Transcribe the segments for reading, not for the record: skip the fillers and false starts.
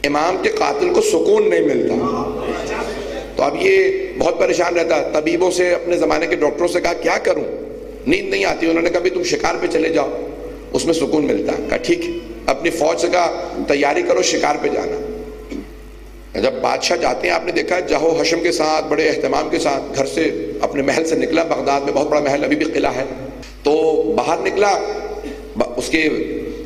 امام کے قاتل کو سکون نہیں ملتا. تو اب یہ بہت پریشان رہتا. طبیبوں سے، اپنے زمانے کے ڈاکٹروں سے کہا کیا کروں، نیند نہیں آتی. انہوں نے کہا تم شکار پہ چلے جاؤ، اس میں سکون ملتا. کہا ٹھیک ہے. اپنی فوج سے کہا تیاری کرو شکار پہ جانا. جب بادشاہ جاتے ہیں، آپ نے دیکھا جہو حشم کے ساتھ، بڑے اہتمام کے ساتھ گھر سے، اپنے محل سے نکلا. بغداد میں بہت بڑا محل، ابھی بھی قلعہ ہے. تو باہر نکلا، اس کے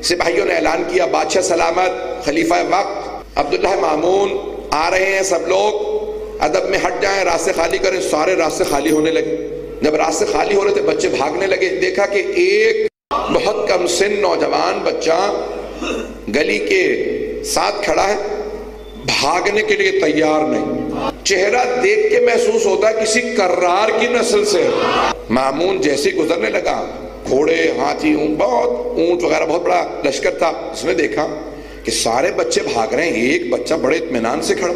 سپاہیوں نے اعلان کیا بادشاہ سلامت، خلیفہ وقت عبداللہ مامون آ رہے ہیں، سب لوگ ادب میں ہٹ جائیں، راستے خالی کریں. سارے راستے خالی ہونے لگے. جب راستے خالی ہو رہے تھے، بچے بھاگنے لگے. دیکھا کہ ایک بہت کم سن نوجوان بچہ گلی کے ساتھ کھڑا ہے، بھاگنے کے لیے تیار نہیں. چہرہ دیکھ کے محسوس ہوتا ہے کسی کرار کی نسل سے. مامون جیسے گزرنے لگا، گھوڑے، ہاتھی، بہت اونٹ وغیرہ، بہت بڑا لشکر تھا. اس نے دیکھا کہ سارے بچے بھاگ رہے ہیں، ایک بچہ بڑے اطمینان سے کھڑا.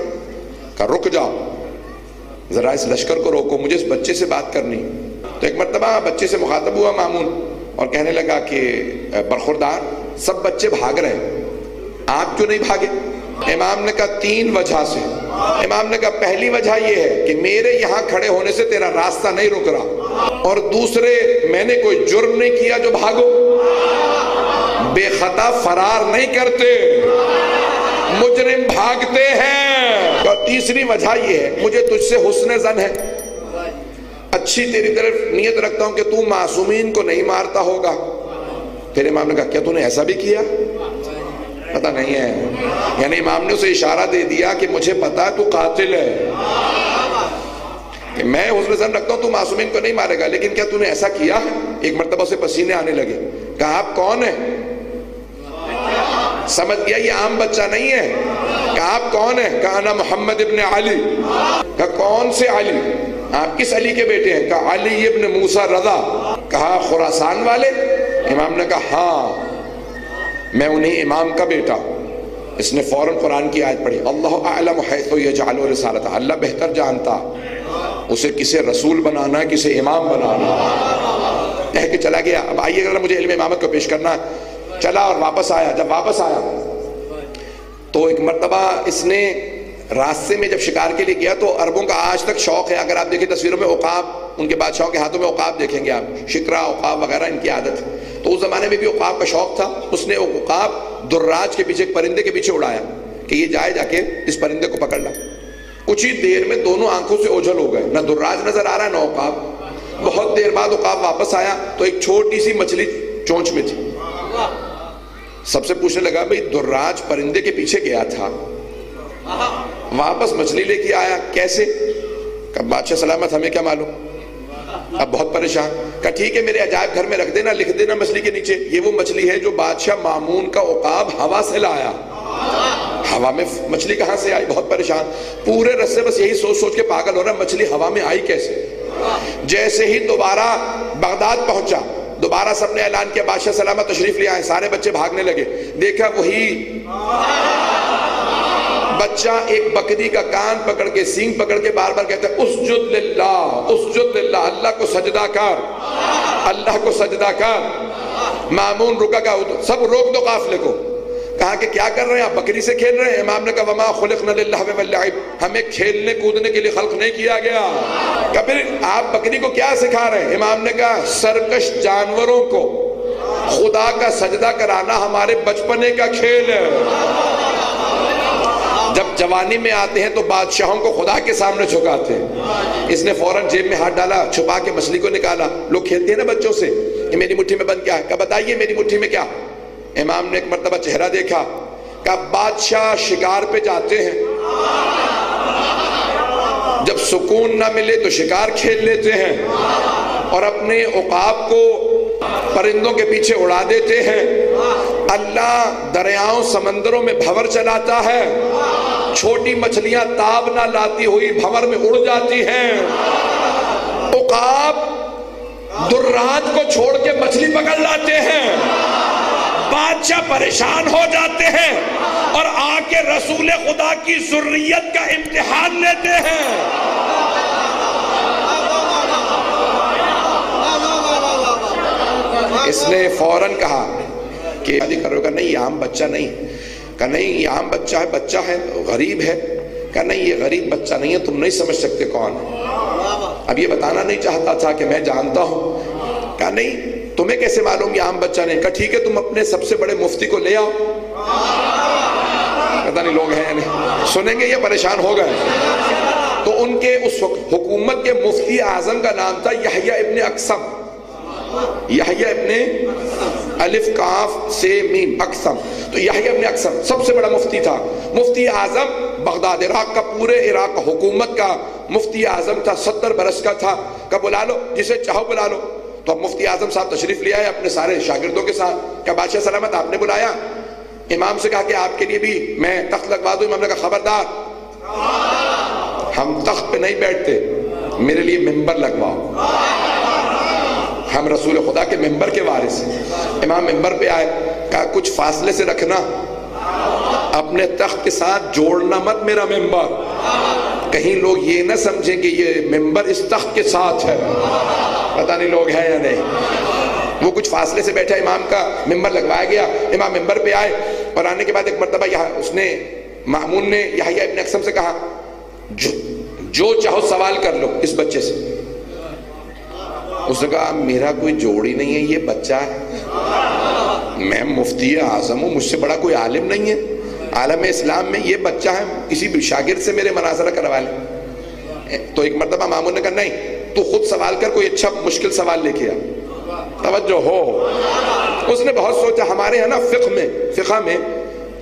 کہا رک جاؤ ذرا، اس لشکر کو روکو، مجھے اس بچے سے بات کرنی. تو ایک مرتبہ بچے سے مخاطب ہوا مامون اور کہنے لگا کہ برخوردار، سب بچے بھاگ رہے ہیں، آپ کیوں نہیں بھاگے؟ امام نے کہا 3 وجہ سے. امام نے کہا پہلی وجہ یہ ہے کہ میرے یہاں کھڑے ہونے سے تیرا راستہ نہیں رک رہا، اور دوسرے میں نے کوئی جرم نہیں کیا جو بھاگو. بے خطا فرار نہیں کرتے، مجرم بھاگتے ہیں. اور تیسری وجہ یہ ہے مجھے تجھ سے حسن ظن ہے، اچھی تیری طرف نیت رکھتا ہوں کہ تو معصومین کو نہیں مارتا ہوگا. پھر امام نے کہا کیا تو نے ایسا بھی کیا؟ پتہ نہیں ہے. یعنی امام نے اسے اشارہ دے دیا کہ مجھے پتا ہے تو قاتل ہے، کہ میں حسن ظن رکھتا ہوں تو معصومین کو نہیں مارے گا، لیکن کیا تو نے ایسا کیا؟ ایک مرتبہ سے پسینے آنے لگے. کہا آپ کون ہیں؟ سمجھ گیا یہ عام بچہ نہیں ہے. کہا آپ کون ہیں؟ کہا انا محمد ابن علی. کہا کون سے علی؟ آپ کس علی کے بیٹے ہیں؟ کہا علی ابن موسیٰ رضا. کہا خراسان والے؟ امام نے کہا ہاں میں انہی امام کا بیٹا. اس نے فوراً قرآن کی آیت پڑھی، اللہ اعلم حیث یجعل رسالتہ، اللہ بہتر جانتا اسے کسے رسول بنانا ہے، کسے امام بنانا. کہہ کے چلا گیا. اب آئیے اگر مجھے علم امامت کو پیش کرنا. چلا اور واپس آیا. جب واپس آیا تو ایک مرتبہ اس نے راستے میں جب شکار کے لیے گیا تو عربوں کا آج تک شوق ہے، اگر آپ دیکھیں تصویروں میں عقاب، ان کے بادشاہوں کے ہاتھوں میں عقاب دیکھیں گے آپ، شکرا عقاب وغیرہ ان کی عادت ہے. تو اس زمانے میں بھی عقاب کا شوق تھا. اس نے عقاب دراج کے پیچھے، ایک پرندے کے پیچھے اڑایا کہ یہ جائے جا کے اس پرندے کو پکڑ لا. کچھ ہی دیر میں دونوں آنکھوں سے اوجھل ہو گئے، نہ دراج نظر آ رہا ہے نہ عقاب. بہت دیر بعد عقاب واپس آیا تو ایک چھوٹی سی مچھلی چونچ میں تھی. سب سے پوچھنے لگا بھئی دراج پرندے کے پیچھے گیا تھا، واپس مچھلی لے کے آیا کیسے؟ کہ بادشاہ سلامت ہمیں کیا معلوم. اب بہت پریشان. کہا ٹھیک ہے میرے عجائب گھر میں رکھ دینا، لکھ دینا مچھلی کے نیچے یہ وہ مچھلی ہے جو بادشاہ مامون کا عقاب ہوا سے لایا. ہوا میں مچھلی کہاں سے آئی؟ بہت پریشان. پورے رستے بس یہی سوچ سوچ کے پاگل ہو رہا مچھلی ہوا میں آئی کیسے. جیسے ہی دوبارہ بغداد پہنچا، دوبارہ سب نے اعلان کیا بادشاہ سلامت تشریف لے آئے. سارے بچے بھاگنے لگے. دیکھا وہی بچہ ایک بکری کا کان پکڑ کے، سینگ پکڑ کے بار بار کہتا ہے اسجد للہ، اسجد للہ، اللہ کو سجدہ کر، اللہ کو سجدہ کر. مامون رکا. کہا سب روک دو قافلے کو. کہا کہ کیا کر رہے ہیں آپ؟ بکری سے کھیل رہے ہیں. امام نے کہا وما خلقنا للہو واللعب، ہمیں کھیلنے کودنے کے لیے خلق نہیں کیا گیا. کہ پھر آپ بکری کو کیا سکھا رہے ہیں؟ امام نے کہا سرکش جانوروں کو خدا کا سجدہ کرانا ہمارے بچپنے کا کھیل ہے. جب جوانی میں آتے ہیں تو بادشاہوں کو خدا کے سامنے جھکاتے ہیں. اس نے فوراً جیب میں ہاتھ ڈالا، چھپا کے مچھلی کو نکالا. لوگ کھیلتے ہیں نا بچوں سے، یہ میری مٹھی میں بند کیا ہے؟ کہا بتائیے میری مٹھی میں کیا؟ امام نے ایک مرتبہ چہرہ دیکھا. کہا بادشاہ شکار پہ جاتے ہیں، جب سکون نہ ملے تو شکار کھیل لیتے ہیں اور اپنے عقاب کو پرندوں کے پیچھے اڑا دیتے ہیں. اللہ دریاؤں سمندروں میں بھنور چلاتا ہے، چھوٹی مچھلیاں تاب نہ لاتی ہوئی بھنور میں اڑ جاتی ہیں. عقاب دراج کو چھوڑ کے مچھلی پکڑ لاتے ہیں. بادشاہ پریشان ہو جاتے ہیں اور آ کے رسول خدا کی ذریت کا امتحان لیتے ہیں. اس نے فوراً کہا کہ شادی کرو گا؟ نہیں عام بچہ نہیں. کہا نہیں یہ عام بچہ ہے غریب ہے. کہا نہیں یہ غریب بچہ نہیں ہے, تم نہیں سمجھ سکتے کون ہے. اب یہ بتانا نہیں چاہتا تھا کہ میں جانتا ہوں. کہا نہیں تمہیں کیسے معلوم یہ عام بچہ نہیں. کہا ٹھیک ہے تم اپنے سب سے بڑے مفتی کو لے آؤ. پتہ نہیں لوگ ہیں یا نہیں, سنیں گے یہ پریشان ہو گئے. تو ان کے اس حکومت کے مفتی اعظم کا نام تھا یحییٰ ابن اقسم. یحییٰ ابن الف کاف سے میم اقسم. تو یحییٰ ابن اقسم سب سے بڑا مفتی تھا, مفتی اعظم بغداد عراق کا, پورے عراق حکومت کا مفتی اعظم تھا, 70 برس کا تھا. کہ بلا لو جسے چاہو بلا لو. تو اب مفتی اعظم صاحب تشریف لے آئے اپنے سارے شاگردوں کے ساتھ. کہ بادشاہ سلامت آپ نے بلایا. امام سے کہا کہ آپ کے لیے بھی میں تخت لگوا دوں. امام نے کہا خبردار, ہم تخت پہ نہیں بیٹھتے, میرے لیے ممبر لگواؤ, ہم رسول خدا کے ممبر کے وارث ہیں. امام ممبر پہ آئے. کہا کچھ فاصلے سے رکھنا, اپنے تخت کے ساتھ جوڑنا مت میرا ممبر, کہیں لوگ یہ نہ سمجھیں کہ یہ ممبر اس تخت کے ساتھ ہے. پتہ نہیں لوگ ہیں یا نہیں. وہ کچھ فاصلے سے بیٹھا, امام کا ممبر لگوایا گیا. امام ممبر پہ آئے اور آنے کے بعد ایک مرتبہ یہاں اس نے مأمون نے یحییٰ ابن اقسم سے کہا جو چاہو سوال کر لو اس بچے سے. اس نے کہا میرا کوئی جوڑی نہیں ہے, یہ بچہ ہے, میں مفتی اعظم ہوں, مجھ سے بڑا کوئی عالم نہیں ہے عالم اسلام میں, یہ بچہ ہے, کسی بھی شاگرد سے میرے مناظرہ کروا لیں. تو ایک مرتبہ مامون نے کہا نہیں تو خود سوال کر, کوئی اچھا مشکل سوال لے کے آ. توجہ ہو. اس نے بہت سوچا. ہمارے ہیں نا فقہ میں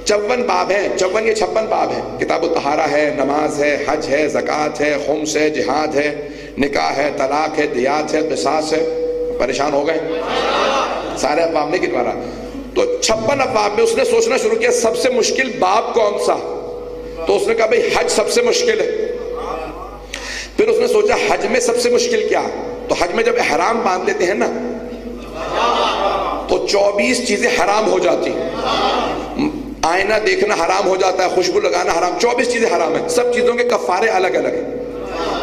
54 باب ہیں, 54 یہ 56 باب ہیں. کتاب الطہارہ ہے, نماز ہے, حج ہے, زکوٰۃ ہے, خمس ہے, جہاد ہے, نکاح ہے, طلاق ہے, دیات ہے, قصاص ہے. پریشان ہو گئے, سارے ابواب نہیں گنوا رہا. تو 56 ابواب میں اس نے سوچنا شروع کیا سب سے مشکل باب کون سا. تو اس نے کہا بھئی حج سب سے مشکل ہے. پھر اس نے سوچا حج میں سب سے مشکل کیا. تو حج میں جب احرام باندھ لیتے ہیں نا تو 24 چیزیں حرام ہو جاتی. آئینہ دیکھنا حرام ہو جاتا ہے, خوشبو لگانا حرام, 24 چیزیں حرام ہیں. سب چیزوں کے کفارے الگ الگ ہیں.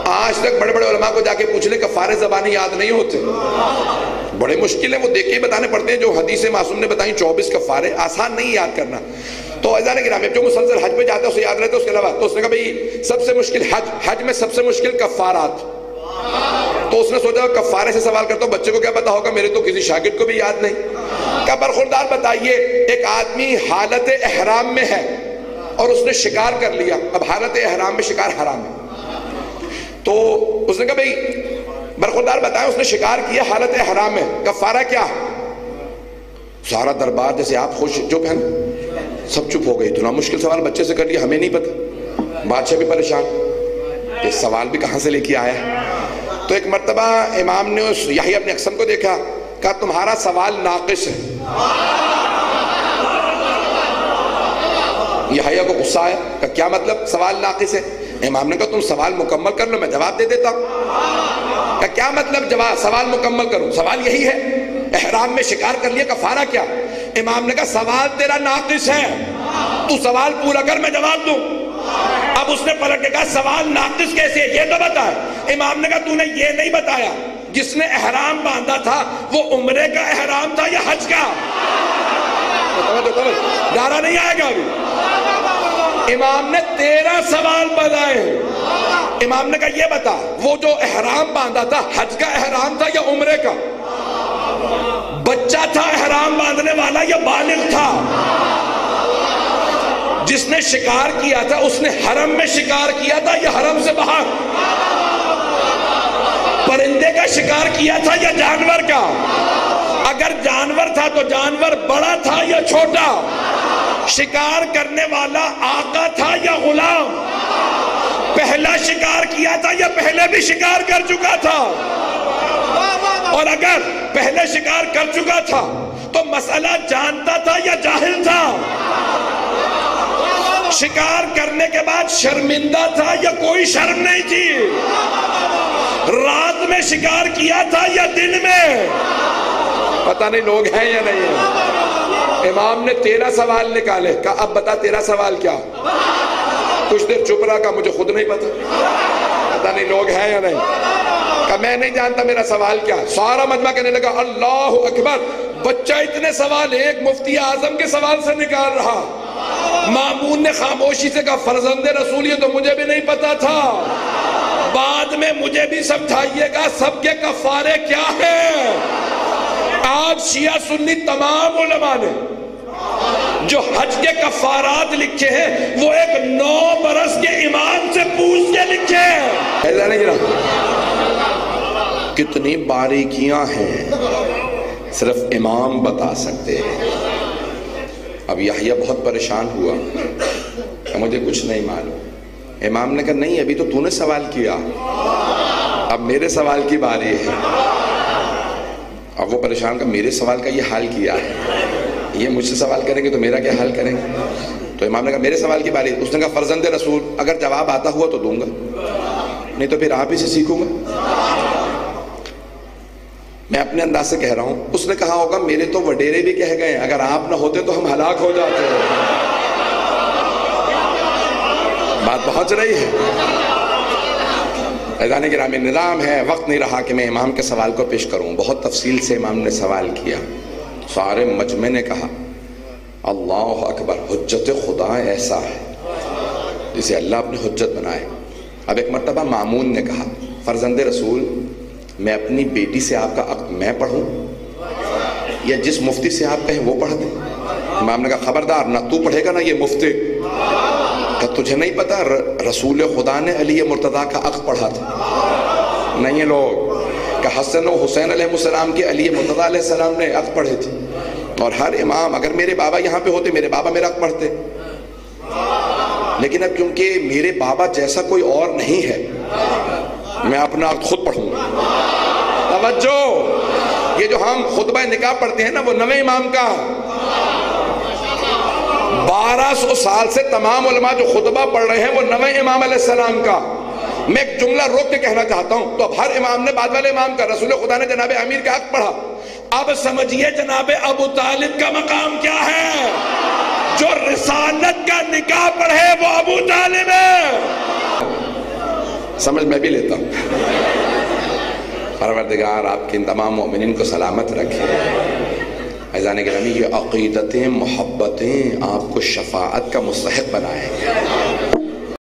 آج تک بڑے بڑے علماء کو جا کے پوچھ لیں کفارے زبانی یاد نہیں ہوتے, بڑے مشکل ہیں, وہ دیکھ کے بتانے پڑتے ہیں جو حدیث معصوم نے بتائیں. 24 کفارے آسان نہیں یاد کرنا. تو عزیزان گرامی جو مسلسل حج پہ جاتا ہے اسے یاد رہتا ہے. اس کے علاوہ تو اس نے کہا بھئی سب سے مشکل حج میں سب سے مشکل کفارات. تو اس نے سوچا کفارے سے سوال کرتا ہوں, بچے کو کیا پتا ہوگا, میرے تو کسی شاگرد کو بھی یاد نہیں. کہا برخوردار بتائیے ایک آدمی حالت احرام میں ہے اور اس نے شکار کر لیا. اب حالت احرام میں شکار حرام ہے. تو اس نے کہا بھئی برخوردار بتائیں اس نے شکار کیا حالت احرام میں, کفارہ کیا. سارا دربار جیسے آپ خوش چپ ہیں, سب چپ ہو گئی. اتنا مشکل سوال بچے سے کر لیا, ہمیں نہیں پتا. بادشاہ بھی پریشان, یہ سوال بھی کہاں سے لے کے آیا. تو ایک مرتبہ امام نے اس یحییٰ ابن اقسم کو دیکھا, کہا تمہارا سوال ناقص ہے. یحییٰ کو غصہ آیا, کہا کیا مطلب سوال ناقص ہے. امام نے کہا تم سوال مکمل کر لو, میں جواب دے دیتا ہوں. کہا کیا مطلب سوال مکمل کروں, سوال یہی ہے احرام میں شکار کر لیا, کفارہ کیا. امام نے کہا سوال تیرا ناقص ہے, تو سوال پورا کر میں جواب دوں. اب اس نے پلٹ کے کہا سوال ناقص کیسے ہے یہ تو بتا. امام نے کہا تو نے یہ نہیں بتایا جس نے احرام باندھا تھا وہ عمرے کا احرام تھا یا حج کا. نعرہ نہیں آئے گا ابھی. امام نے 13 سوال بتائے. امام نے کہا یہ بتا وہ جو احرام باندھا تھا حج کا احرام تھا یا عمرے کا. بچہ تھا احرام باندھنے والا یا بالغ تھا. جس نے شکار کیا تھا اس نے حرم میں شکار کیا تھا یا حرم سے باہر. پرندے کا شکار کیا تھا یا جانور کا. اگر جانور تھا تو جانور بڑا تھا یا چھوٹا. شکار کرنے والا آقا تھا یا غلام. پہلا شکار کیا تھا یا پہلے بھی شکار کر چکا تھا. اور اگر پہلے شکار کر چکا تھا تو مسئلہ جانتا تھا یا جاہل تھا. شکار کرنے کے بعد شرمندہ تھا یا کوئی شرم نہیں تھی. رات میں شکار کیا تھا یا دن میں. پتہ نہیں لوگ ہیں یا نہیں ہیں. امام نے 13 سوال نکالے. کہا اب بتا تیرا سوال کیا. کچھ دیر چپ رہا, کہا مجھے خود نہیں پتا. پتہ نہیں لوگ ہیں یا نہیں. کہا میں نہیں جانتا میرا سوال کیا. سارا مجمع کہنے لگا اللہ اکبر. بچہ اتنے سوال ایک مفتی اعظم کے سوال سے نکال رہا. مامون نے خاموشی سے کہا فرزند رسول یہ تو مجھے بھی نہیں پتا تھا، بعد میں مجھے بھی سمجھائیے گا سب کے کفارے کیا ہیں۔ آج شیعہ سنی تمام علماء نے جو حج کے کفارات لکھے ہیں وہ ایک 9 برس کے امام سے پوچھ کے لکھے ہیں۔ ایسا نہیں کتنی باریکیاں ہیں صرف امام بتا سکتے ہیں۔ اب یحییٰ بہت پریشان ہوا کہ مجھے کچھ نہیں معلوم۔ امام نے کہا نہیں ابھی تو نے سوال کیا، اب میرے سوال کی باری ہے۔ اب وہ پریشان کہ میرے سوال کا یہ حال کیا ہے، یہ مجھ سے سوال کریں گے تو میرا کیا حال کریں گے؟ تو امام نے کہا میرے سوال کی باری ہے۔ اس نے کہا فرزند رسول اگر جواب آتا ہوا تو دوں گا، نہیں تو پھر آپ ہی سے سیکھوں گا۔ میں اپنے انداز سے کہہ رہا ہوں، اس نے کہا ہوگا میرے تو وڈیرے بھی کہہ گئے ہیں اگر آپ نہ ہوتے تو ہم ہلاک ہو جاتے ہیں۔ بات پہنچ رہی ہے؟ عزیزان گرامی نظام ہے، وقت نہیں رہا کہ میں امام کے سوال کو پیش کروں۔ بہت تفصیل سے امام نے سوال کیا، سارے مجمع نے کہا اللہ اکبر، حجت خدا ایسا ہے جسے اللہ اپنی حجت بنائے۔ اب ایک مرتبہ مامون نے کہا فرزند رسول میں اپنی بیٹی سے آپ کا عقد میں پڑھوں یا جس مفتی سے آپ کہیں وہ پڑھ دیں؟ امام نے کہا خبردار، نہ تو پڑھے گا نہ یہ مفتی۔ کہ تجھے نہیں پتا رسول خدا نے علی مرتضیٰ کا عقد پڑھا تھا؟ نہیں لوگ کہ حسن و حسین علیہ السلام کے علی مرتضیٰ علیہ السلام نے عقد پڑھے تھے، اور ہر امام اگر میرے بابا یہاں پہ ہوتے میرے بابا میرا عقد پڑھتے، لیکن اب کیونکہ میرے بابا جیسا کوئی اور نہیں ہے میں اپنا عقد خود پڑھوں گا۔ توجہ، یہ جو ہم خطبہ نکاح پڑھتے ہیں نا وہ نویں امام کا 1200 سال سے تمام علماء جو خطبہ پڑھ رہے ہیں وہ نویں امام علیہ السلام کا۔ میں ایک جملہ روک کے کہنا چاہتا ہوں، تو اب ہر امام نے بعد والے امام کا، رسول خدا نے جناب امیر کا حق پڑھا، اب سمجھیے جناب ابو طالب کا مقام کیا ہے۔ جو رسالت کا نکاح پڑھے وہ ابو طالب ہے۔ سمجھ میں بھی لیتا ہوں۔ پروردگار آپ کے ان تمام مومنین کو سلامت رکھے۔ عزیزان گرامی یہ عقیدتیں محبتیں آپ کو شفاعت کا مستحق بنائیں۔